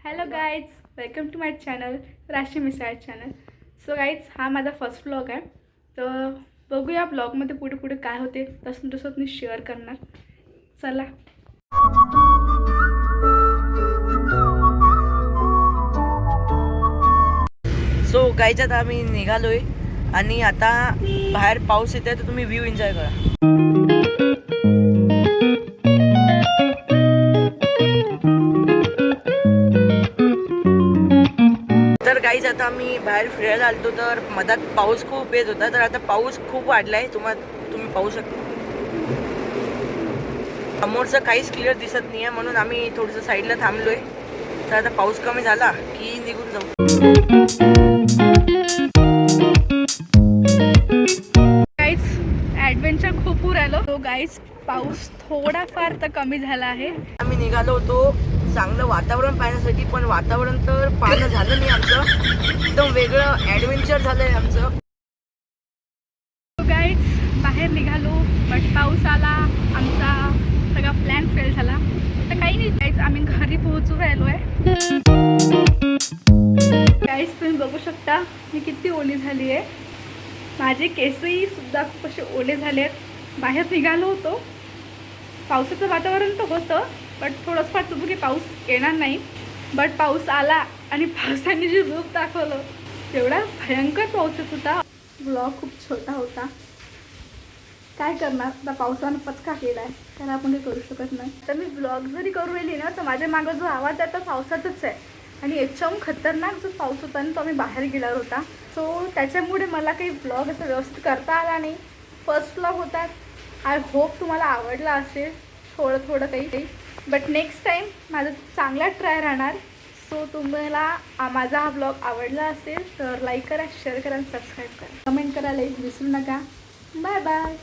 Hello guys, welcome to my channel Rashi Misal channel. So guys, हा माझा first vlog आहे. तर बघूया ब्लॉगमध्ये पुढे पुढे काय होते, तसं तसं मी शेअर करणार. चला. सो गाईज, आता आम्ही निघालोय आणि आता बाहेर पाऊस येतोय, तर तुम्ही व्ह्यू एन्जॉय करा. तर गाईज, आता आम्ही बाहेर फिरायला आलतो, तर मधात पाऊस खूप येत होता. तर आता पाऊस खूप वाढलाय, तुम्ही पाहू शकता. समोरचं काहीच क्लिअर दिसत नाही आहे, म्हणून आम्ही थोडंसं साईडला थांबलोय. तर आता पाऊस कमी झाला की निघून जाऊ. ॲडव्हेंचर खूप पूर आलो. तो गाईज, पाऊस थोडाफार तर कमी झाला आहे. आम्ही निघालो होतो चांगलं वातावरण पाहण्यासाठी, पण वातावरण तर पाहणं झालं नाही आमचं. एकदम वेगळं ॲडव्हेंचर झालंय आमचं. गाईज, बाहेर निघालो बट पाऊस आला, आमचा सगळा प्लॅन फेल झाला. तर काही नाही गाईज, आम्ही घरी पोहोचू राहिलो आहे. गाईज, तुम्ही बघू शकता मी किती ओली झाली आहे. माझे केसही सुद्धा खूप असे ओले झाले आहेत. बाहेर निघालो होतो, पावसाचं वातावरण तर होतं, बट थोडंसं वाटतं की पाऊस येणार नाही. बट पाऊस आला आणि पावसाने जे रूप दाखवलं, तेवढा भयंकर पाऊस येत होता. ब्लॉग खूप छोटा होता, काय करणार. आता पावसानं पचका केला आहे, त्याला आपण काही करू शकत नाही. तर मी ब्लॉग जरी करू राहिली ना, तर माझ्या मागं जो आवाज आहे तो पावसाचाच आहे. आणि याच्याहून खतरनाक जो पाऊस होता ना, तो आम्ही बाहेर गेला होता. सो त्याच्यामुळे मला काही ब्लॉग असं व्यवस्थित करता आला नाही. फर्स्ट ब्लॉग होता. आय होप तुम्हाला आवडला असेल थोडं काही. बट नेक्स्ट टाईम माझा चांगला ट्राय राहणार. सो तुम्हाला माझा हा ब्लॉग आवडला असेल तर लाईक करा, शेअर करा आणि सबस्क्राईब करा. कमेंट करायला विसरू नका. Bye bye.